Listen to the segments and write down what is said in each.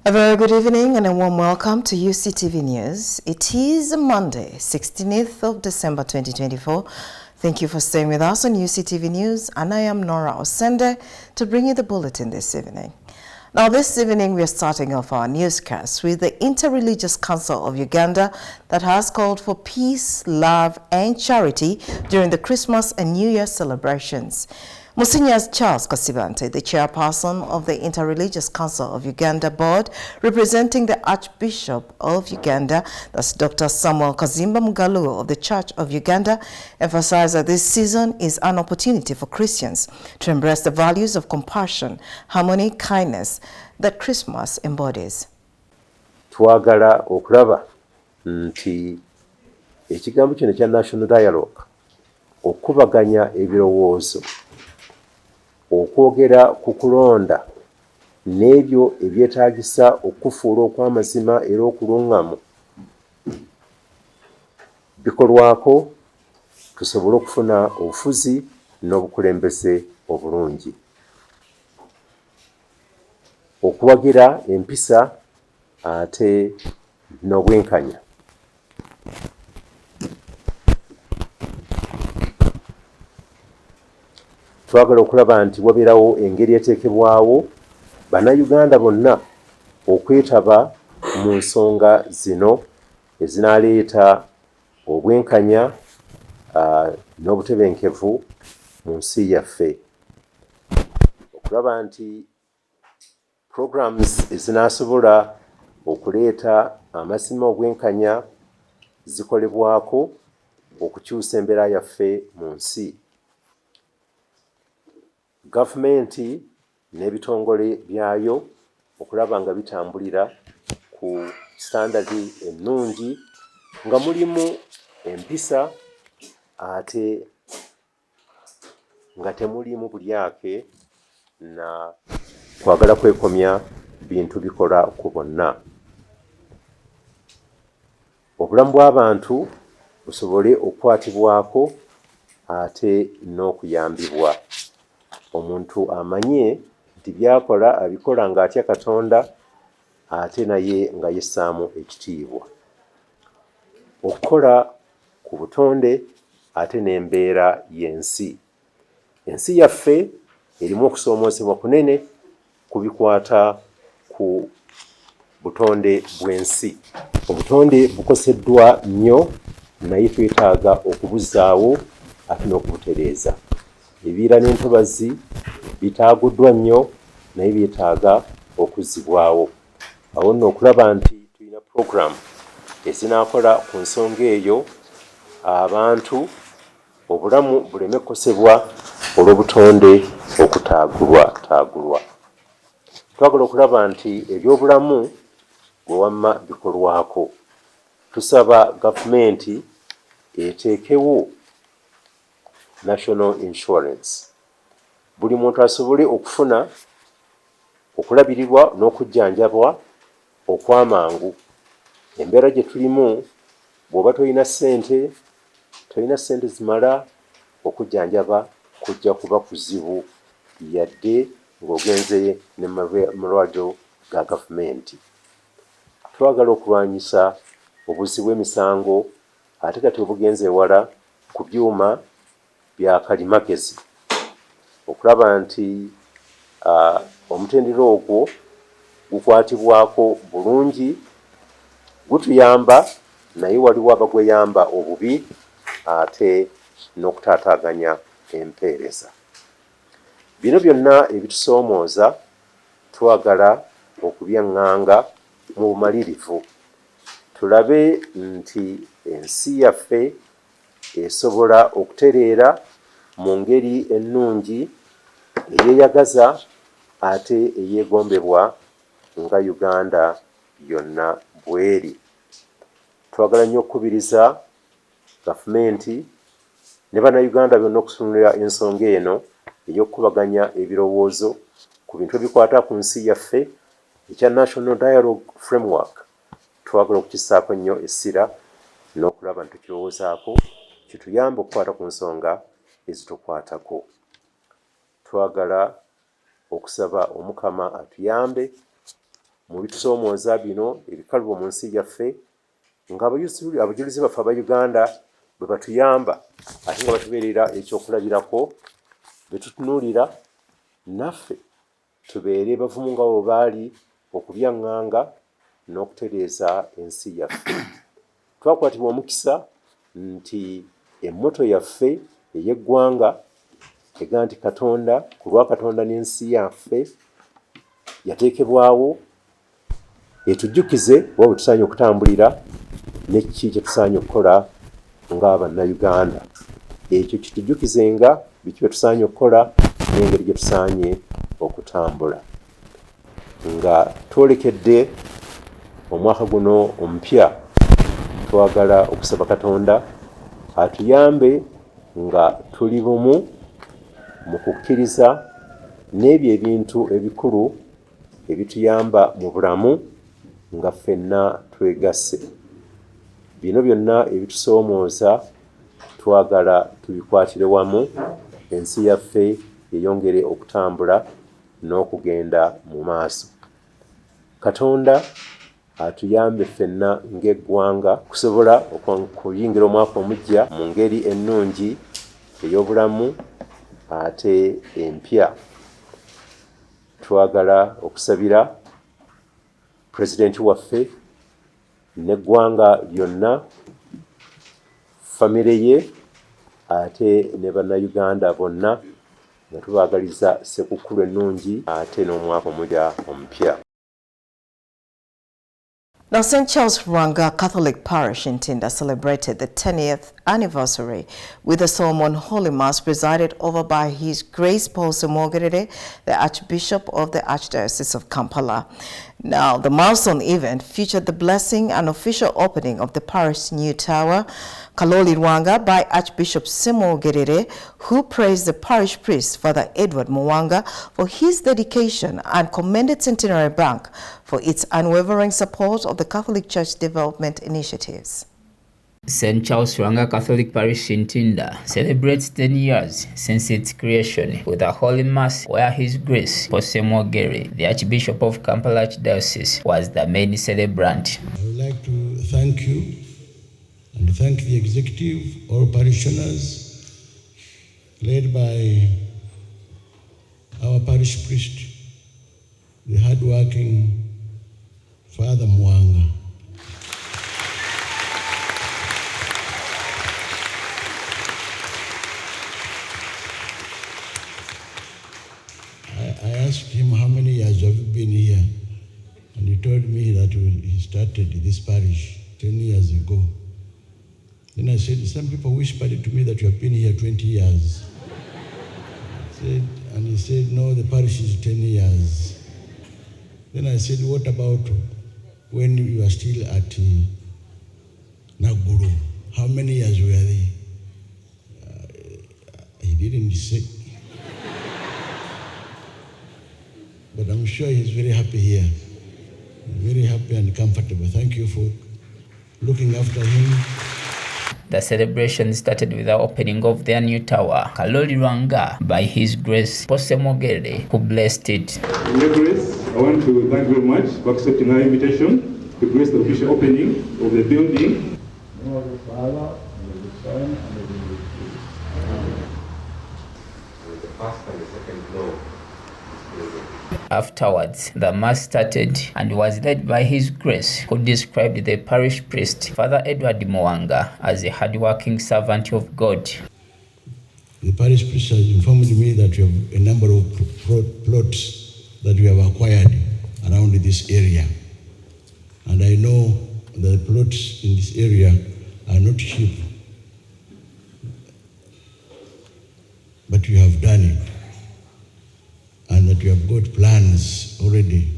A very good evening and a warm welcome to Uctv News. It is Monday, 16th of December 2024. Thank you for staying with us on Uctv News, and I am Nora Osende to bring you the bulletin this evening. Now, this evening we are starting off our newscast with the Interreligious Council of Uganda that has called for peace, love and charity during the Christmas and New Year celebrations. Monsignor Charles Kasibante, the chairperson of the Interreligious Council of Uganda board, representing the Archbishop of Uganda, that's Dr. Samuel Kazimba Mugalu of the Church of Uganda, emphasized that this season is an opportunity for Christians to embrace the values of compassion, harmony, kindness that Christmas embodies. Twagala okulaba nti ekigambo kino kya National Dialogue okubaganya ebirowoozo okwogera ku kulonda n'ebyo ebyetaagisa okufuula okw'amazima era okulungamu bikolwako tusobole okufuna obufuzi n'obukulembeze obulungi, okuwagira empisa ate n'obwenkanya. Twagala okulaba nti wabeerawo engeri eteekebwawo bannayuganda bonna okwetaba mu nsonga zino ezinaaleeta obwenkanya n'obutebenkevu mu nsi yaffe, okulaba nti programs ezinaasobola okuleeta amazima obwenkanya zikolebwako okukyusa embeera yaffe mu nsi. Gavumenti n'ebitongole byayo okulaba nga bitambulira ku standardi ennungi nga mulimu empisa ate nga temulimu bulyake na kwagala kwekomya bintu bikola ku bonna. Obulamu bw'abantu busobole okukwatibwako ate n'okuyambibwa. Omuntu amanye nti byakola abikola ng'atya Katonda ate naye nga yessaamu ekitiibwa. Okukola ku butonde ate n'embeera y'ensi. Ensi yaffe erimu okusoomoozebwa kunene ku bikwata ku butonde bw'ensi. Obutonde bukoseddwa nnyo naye twetaaga okubuzaawo ate n'okubutereeza. Ebiira n'entobazi bitaaguddwa nnyo naye byetaaga okuzzibwawo. Awo nno okulaba nti tulina program ezinaakola ku nsonga eyo abantu obulamu buleme kukosebwa olw'obutonde okutaagulwa. Twagala okulaba nti ebyobulamu bwe wamma bikolwako. Tusaba gavumenti eteekewo national insurance. Buli muntu asobole okufuna okulabirirwa n'okujjanjabwa okw'amangu. Embeera gye tulimu bw'oba tolina ssente zimala okujjanjaba kujja kuba kuzibu yadde ng'ogenze ne malwaliro ga gavumenti. Twagala okulwanyisa obuzzi bw'emisango ate kati obugenze ewala ku byuma bya kalimagezi, okulaba nti omutendera ogwo gukwatibwako bulungi, gutuyamba naye waliwo abagweyamba obubi ate n'okutaataaganya empeereza. Bino byonna ebitusoomooza twagala okubyaŋŋanga mu bumalirivu, tulabe nti ensi yaffe esobola okutereera mu ngeri ennungi eyeeyagaza ate eyeegombebwa nga Uganda yonna bw'eri. Twagala nnyo okukubiriza gavumenti ne bannayuganda byonna okutunulira ensonga eno ey'okukubaganya ebirowoozo ku bintu ebikwata ku nsi yaffe. Ekya National Dialogue Framework twagala okukissaako nnyo essira n'okulaba nti tukirowoozaako kituyamba okukwata ku nsonga ezitukwatako. Twagala okusaba Omukama atuyambe mu bitusoomooza bino ebikalubo mu nsi yaffe ng'abajulizi baffe aba Uganda bwe batuyamba ate nga batubeerera ekyokulabirako bwe tutunuulira naffe tubeere bavumu nga bwe baali okubyaŋŋanga n'okutereeza ensi yaffe. Twakwatibwa omukisa nti emmoto yaffe ey'eggwanga ega nti Katonda ku lwa Katonda n'ensi yaffe yateekebwawo etujjukize oba bwe tusaanye okutambulira n'eki kye tusaanye okukola ng'Abannayuganda. Ekyo kitujjukizenga biki bye tusaanye okukola n'engeri gye tusaanye okutambula. Nga twolekedde omwaka guno omupya twagala okusaba Katonda atuyambe nga tuli bumu mu kukkiriza n'ebyo ebintu ebikulu ebituyamba mu bulamu nga ffenna twegasse. Bino byonna ebitusoomooza twagala tubikwatire wamu ensi yaffe yeyongere okutambula n'okugenda mu maaso. Katonda atuyambe ffenna ng'eggwanga kusobola okuyingira omwaka omujja mu ngeri ennungi ey'obulamu ate empya. Twagala okusabira pulezidenti waffe n'eggwanga lyonna, famire ye ate ne Bannayuganda bonna nga tubaagaliza ssekukulu ennungi ate n'omwaka omupya. Now, St. Charles Ruanga Catholic Parish in Tinda celebrated the 10th anniversary with a solemn Holy Mass presided over by His Grace Paul Semogirere, the Archbishop of the Archdiocese of Kampala. Now, the milestone event featured the blessing and official opening of the parish's new tower, Kaloli Rwanga, by Archbishop Semogirere, who praised the parish priest, Father Edward Muwanga, for his dedication and commended Centenary Bank for its unwavering support of the Catholic Church development initiatives. St. Charles Ruanga Catholic Parish in Tinda celebrates 10 years since its creation with a Holy Mass where His Grace Paul Semogirere, the Archbishop of Kampala Archdiocese, was the main celebrant. I would like to thank you and thank the executive, all parishioners, led by our parish priest, the hardworking Father Muwanga. I asked him, how many years have you been here? And he told me that he started this parish 10 years ago. Then I said, some people whispered to me that you have been here 20 years. And he said, no, the parish is 10 years. Then I said, what about when you are still at Naguru? How many years were they? He didn't say. But I'm sure he's very happy here. Very happy and comfortable. Thank you for looking after him. The celebration started with the opening of their new tower, Kaloli Rwanga, by His Grace Paul Semogirere, who blessed it. Your Grace, I want to thank you very much for accepting our invitation to grace the official opening of the building. The Father, and the Son, and the Holy Spirit. The first and the second floor. Afterwards, the Mass started and was led by His Grace, who described the parish priest, Father Edward Muwanga, as a hardworking servant of God. The parish priest has informed me that you have a number of plots that we have acquired around this area. And I know the plots in this area are not cheap, but you have done it. And that you have got plans already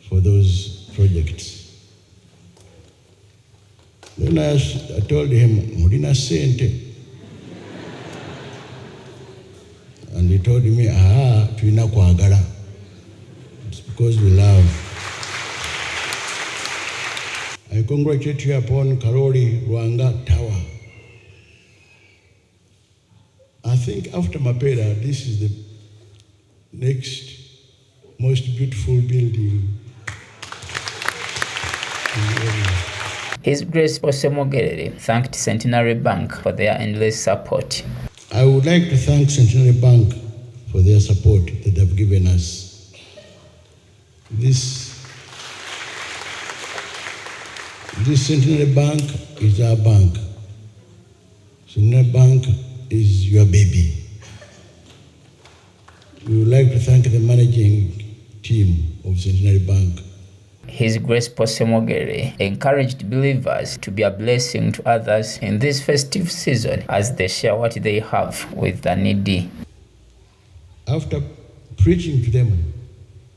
for those projects. Then I told him, Murina Sente. And he told me, tuina kwagala. It's because we love. I congratulate you upon Kaloli Rwanga Tower. I think after Mapera, this is the next most beautiful building in the area. His Grace Osemogere thanked Centenary Bank for their endless support. I would like to thank Centenary Bank for their support that they've given us. This Centenary Bank is our bank. Centenary Bank is your baby. We would like to thank the managing team of Centenary Bank. His Grace Osemogere encouraged believers to be a blessing to others in this festive season as they share what they have with the needy. After preaching to them,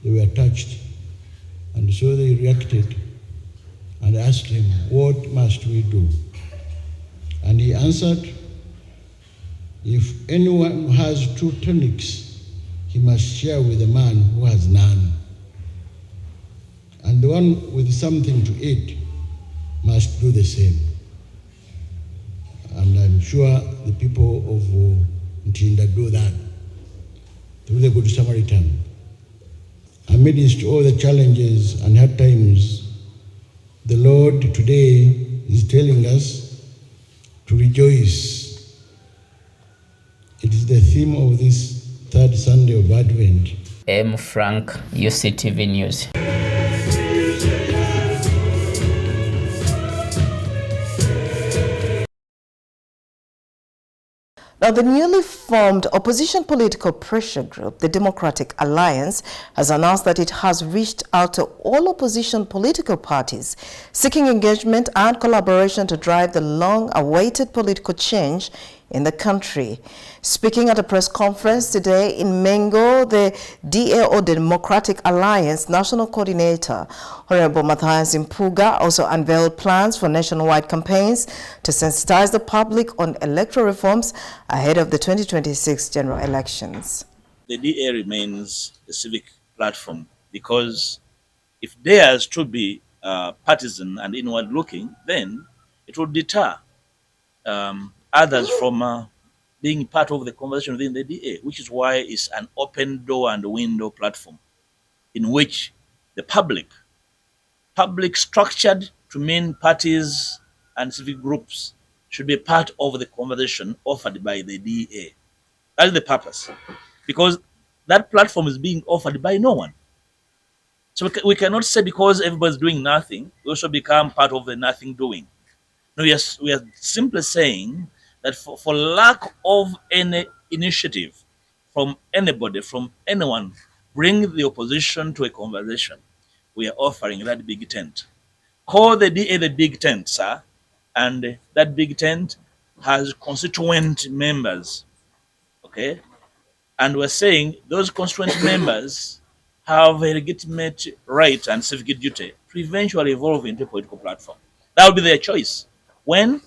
they were touched, and so they reacted and asked him, "What must we do?" And he answered, "If anyone has 2 tunics, he must share with the man who has none. And the one with something to eat must do the same." And I'm sure the people of Ntinda do that through the Good Samaritan. Amidst all the challenges and hard times, the Lord today is telling us to rejoice. It is the theme of this 3rd Sunday of Advent. M. Frank, UCTV News. Now, the newly formed opposition political pressure group, the Democratic Alliance, has announced that it has reached out to all opposition political parties, seeking engagement and collaboration to drive the long-awaited political change in the country. Speaking at a press conference today in Mengo, the DAO Democratic Alliance National Coordinator, Honorable Matthias Impuga, also unveiled plans for nationwide campaigns to sensitize the public on electoral reforms ahead of the 2026 general elections. The DA remains a civic platform because if dares to be partisan and inward-looking, then it would deter others from being part of the conversation within the DA, which is why it's an open door and window platform in which the public structured to mean parties and civic groups should be part of the conversation offered by the DA. That's the purpose, because that platform is being offered by no one. So we cannot say because everybody's doing nothing, we also become part of the nothing doing. No, we are simply saying that for lack of any initiative from anybody, from anyone, bring the opposition to a conversation, we are offering that big tent. Call the DA the big tent, sir, and that big tent has constituent members, okay? And we're saying those constituent members have a legitimate right and civic duty to eventually evolve into a political platform. That will be their choice when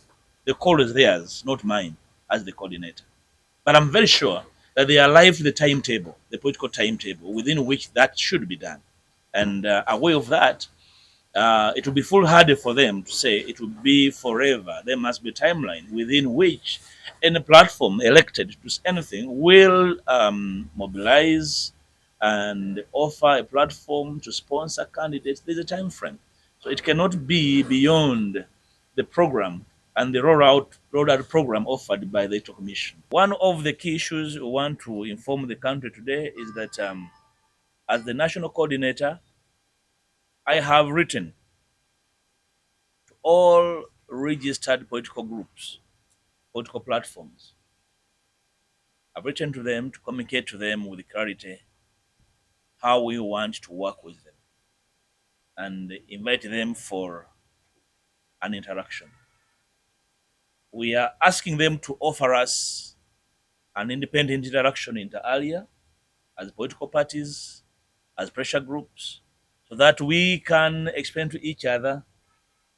the call is theirs, not mine as the coordinator. But I'm very sure that they are alive to the timetable, the political timetable within which that should be done. And aware of that, it will be foolhardy for them to say it will be forever. There must be a timeline within which any platform elected to do anything will mobilize and offer a platform to sponsor candidates. There's a time frame. So it cannot be beyond the program and the rollout program offered by the Electoral Commission. One of the key issues we want to inform the country today is that as the national coordinator, I have written to all registered political groups, political platforms. I've written to them to communicate to them with clarity how we want to work with them and invite them for an interaction. We are asking them to offer us an independent interaction inter alia as political parties, as pressure groups, so that we can explain to each other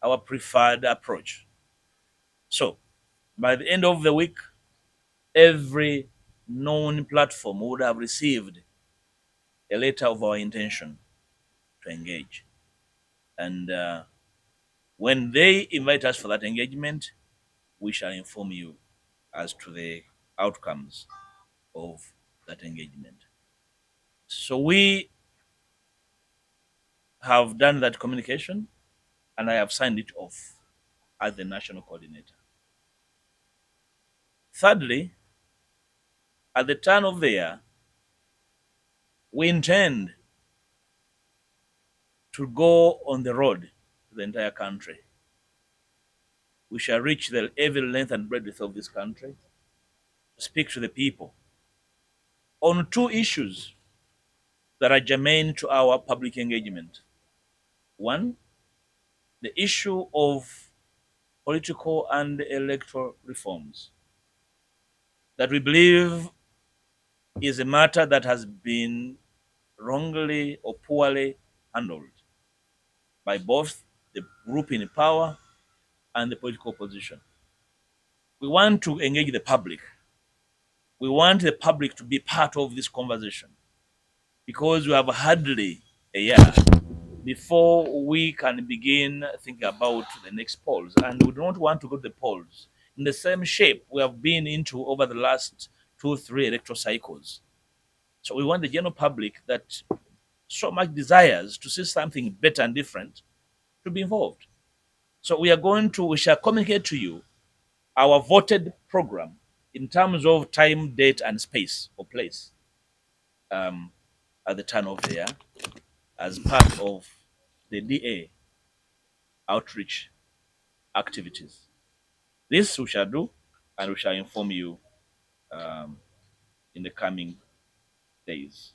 our preferred approach. So, by the end of the week, every known platform would have received a letter of our intention to engage. And when they invite us for that engagement, we shall inform you as to the outcomes of that engagement. So we have done that communication, and and I have signed it off as the national coordinator. Thirdly, at the turn of the year, we intend to go on the road to the entire country. We shall reach the every length and breadth of this country, speak to the people on two issues that are germane to our public engagement. One, the issue of political and electoral reforms that we believe is a matter that has been wrongly or poorly handled by both the group in power and the political opposition. We want to engage the public. We want the public to be part of this conversation because we have hardly a year before we can begin thinking about the next polls. And we don't want to go to the polls in the same shape we have been into over the last 2-3 electoral cycles. So we want the general public that so much desires to see something better and different to be involved. So we shall communicate to you our voted program in terms of time, date, and space or place at the turn of the year as part of the DA outreach activities. This we shall do, and we shall inform you in the coming days.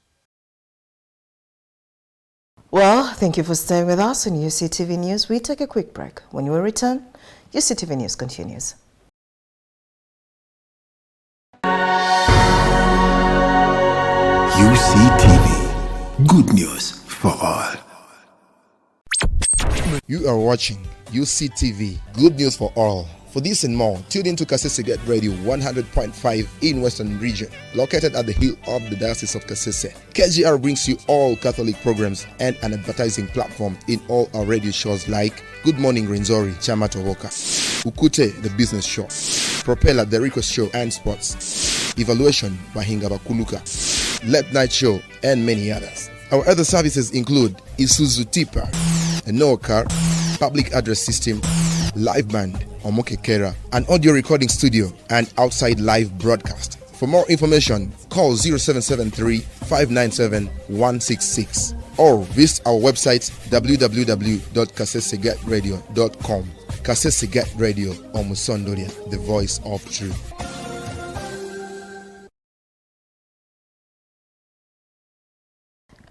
Well, thank you for staying with us on UCTV News. We take a quick break. When we return, UCTV News continues. UCTV, good news for all. You are watching UCTV, good news for all. For this and more, tune in to Kasese Get Radio 100.5 in Western Region, located at the hill of the Diocese of Kasese. KGR brings you all Catholic programs and an advertising platform in all our radio shows like Good Morning Renzori, Chama Tovoka, Ukute, the business show, Propeller, the Rico show and sports, Evaluation, Bahinga Bakuluka, Late Night Show, and many others. Our other services include Isuzu Tipa, a no car, public address system, live band, Omokekera, an audio recording studio, and outside live broadcast. For more information, call 0773 597 166 or visit our website www.kasesegatradio.com. Kasese Get Radio, Omusondoria, the voice of truth.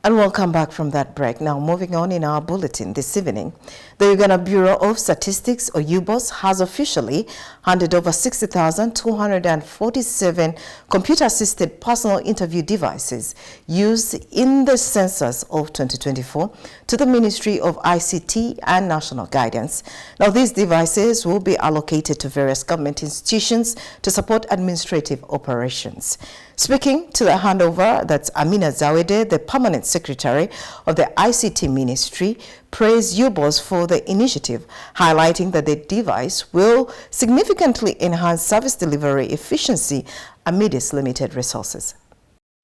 And welcome back from that break. Now, moving on in our bulletin this evening, the Uganda Bureau of Statistics, or UBOS, has officially handed over 60,247 computer-assisted personal interview devices used in the census of 2024 to the Ministry of ICT and National Guidance. Now, these devices will be allocated to various government institutions to support administrative operations. Speaking to the handover, that's Amina Zawede, the Permanent Secretary of the ICT Ministry, praised UBOS for the initiative, highlighting that the device will significantly enhance service delivery efficiency amid its limited resources.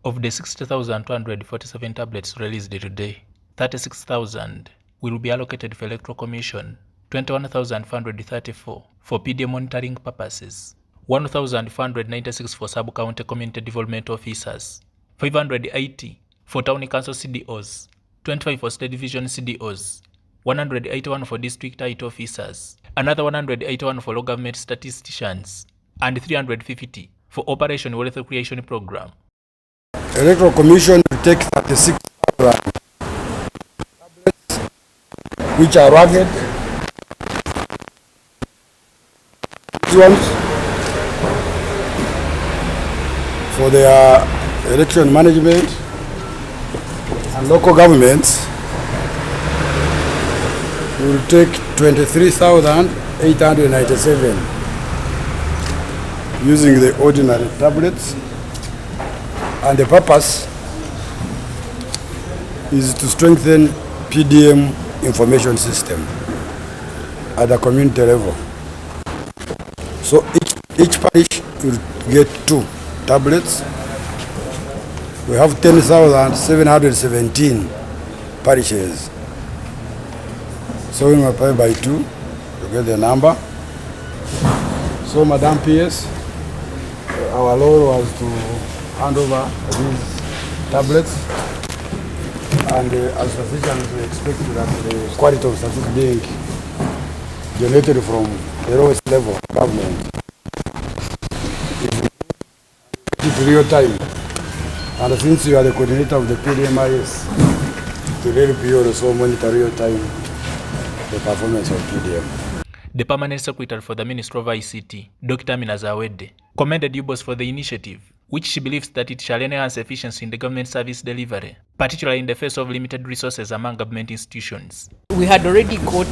Of the 60,247 tablets released today, 36,000 will be allocated for Electoral Commission, 21,534 for PD monitoring purposes, 1,496 for sub-county community development officers, 580 for town council CDOs, 25 for state division CDOs, 181 for district IT officers, another 181 for local government statisticians, and 350 for Operation Wealth Creation Program. Electoral Commission will take 36,000 tablets, which are rugged. These ones for their election management, and local governments will take 23,897 using the ordinary tablets, and the purpose is to strengthen PDM information system at the community level. So each parish will get 2 tablets. We have 10,717 parishes. So we multiply by 2 to get the number. So Madam PS, our role was to hand over these tablets, and as statisticians we expect that the quality of statistics being generated from the lowest level of government is real time. And since you are the coordinator of the PDMIS, to help you also monitor real time the performance of PDM. The Permanent Secretary for the Ministry of ICT, Dr. Amina Zawedde, commended UBOS for the initiative, which she believes that it shall enhance efficiency in the government service delivery, particularly in the face of limited resources among government institutions. We had already got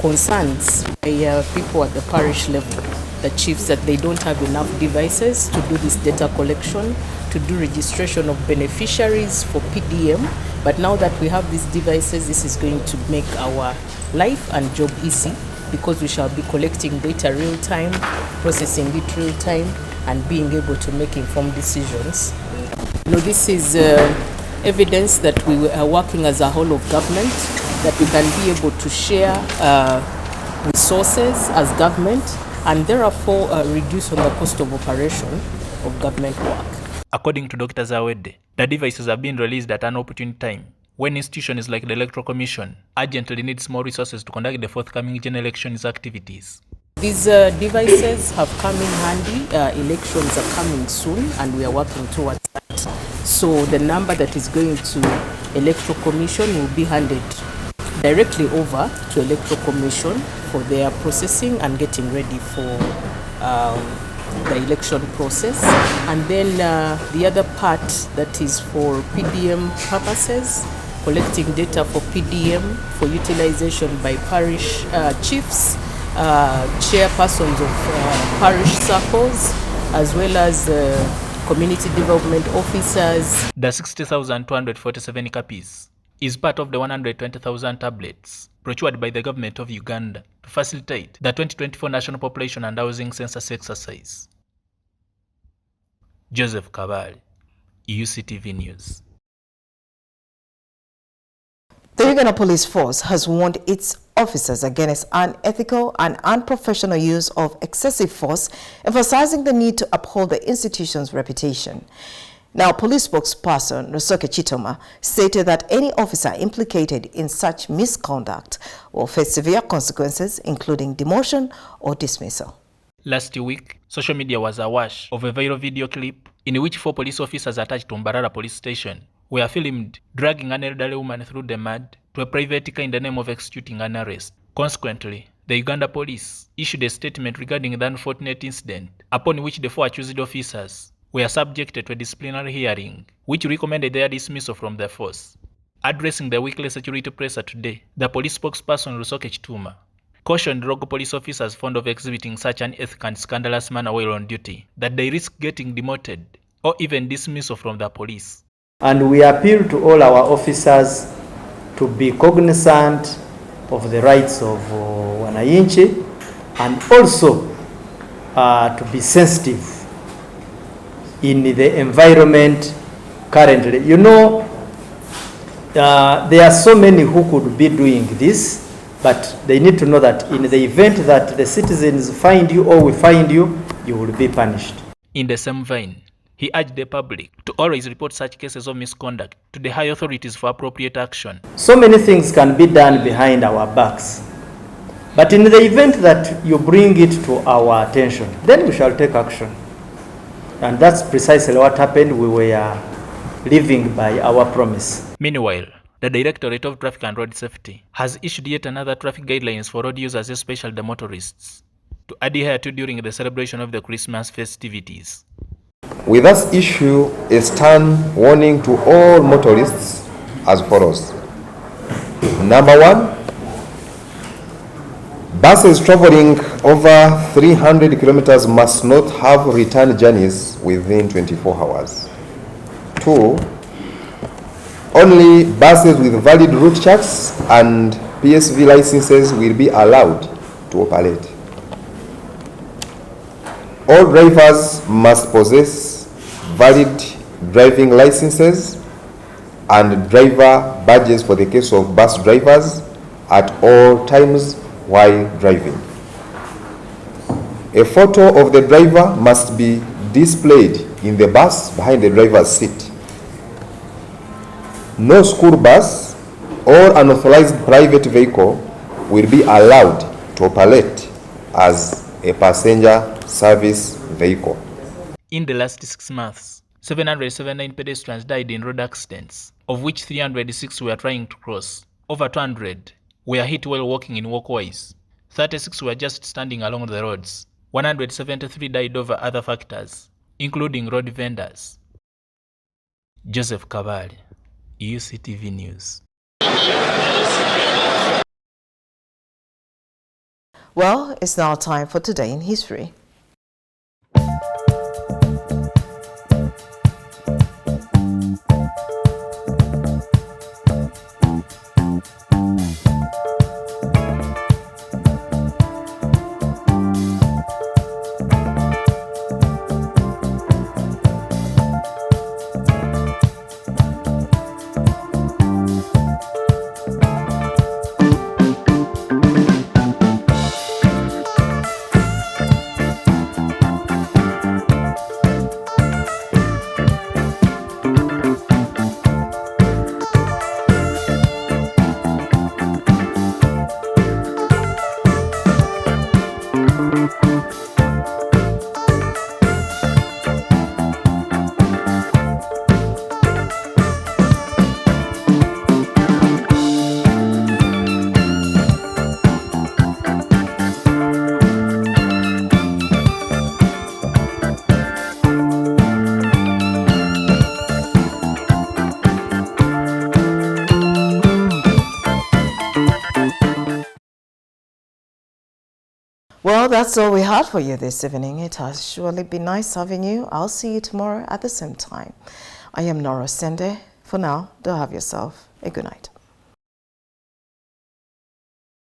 concerns by people at the parish level, the chiefs, that they don't have enough devices to do this data collection, to do registration of beneficiaries for PDM. But now that we have these devices, this is going to make our life and job easy, because we shall be collecting data real time, processing it real time, and being able to make informed decisions. This is evidence that we are working as a whole of government, that we can be able to share resources as government, and therefore reduce on the cost of operation of government work. According to Dr. Zawedde, the devices have been released at an opportune time, when institutions like the Electoral Commission urgently needs more resources to conduct the forthcoming general elections activities. These devices have come in handy. Elections are coming soon, and we are working towards that. So the number that is going to Electoral Commission will be handed directly over to Electoral Commission for their processing and getting ready for the election process. And then the other part that is for PDM purposes, collecting data for PDM for utilization by parish chiefs, chairpersons of parish circles, as well as community development officers. The 60,247 copies is part of the 120,000 tablets procured by the government of Uganda to facilitate the 2024 National Population and Housing Census exercise. Joseph Kabali, UCTV News. The Uganda Police Force has warned its officers against unethical and unprofessional use of excessive force, emphasizing the need to uphold the institution's reputation. Now, police spokesperson Rusoke Chitoma stated that any officer implicated in such misconduct will face severe consequences, including demotion or dismissal. Last week, social media was awash of a viral video clip in which 4 police officers attached to Mbarara police station were filmed dragging an elderly woman through the mud to a private car in the name of executing an arrest. Consequently, the Uganda police issued a statement regarding the unfortunate incident, upon which the 4 accused officers were subjected to a disciplinary hearing, which recommended their dismissal from the force. Addressing the weekly security presser today, the police spokesperson Rusoke Chituma cautioned local police officers fond of exhibiting such an unethical and scandalous manner while on duty that they risk getting demoted or even dismissal from the police. And we appeal to all our officers to be cognizant of the rights of wananchi, and also to be sensitive in the environment currently. There are so many who could be doing this, but they need to know that in the event that the citizens find you or we find you, you will be punished. In the same vein, he urged the public to always report such cases of misconduct to the high authorities for appropriate action. So many things can be done behind our backs, but in the event that you bring it to our attention, then we shall take action. And that's precisely what happened. We were living by our promise. Meanwhile, the Directorate of Traffic and Road Safety has issued yet another traffic guidelines for road users, especially the motorists, to adhere to during the celebration of the Christmas festivities. We thus issue a stern warning to all motorists as follows. Number 1, buses traveling over 300 kilometers must not have return journeys within 24 hours. 2, only buses with valid route charts and PSV licenses will be allowed to operate. All drivers must possess valid driving licenses and driver badges for the case of bus drivers at all times while driving. A photo of the driver must be displayed in the bus behind the driver's seat. No school bus or unauthorized private vehicle will be allowed to operate as a passenger service vehicle. In the last 6 months, 779 pedestrians died in road accidents, of which 306 were trying to cross. Over 200 were hit while walking in walkways. 36 were just standing along the roads. 173 died over other factors, including road vendors. Joseph Kabali, UCTV News. Well, it's now time for Today in History. Well, that's all we had for you this evening. It has surely been nice having you. I'll see you tomorrow at the same time. I am Nora Sende. For now, do have yourself a good night.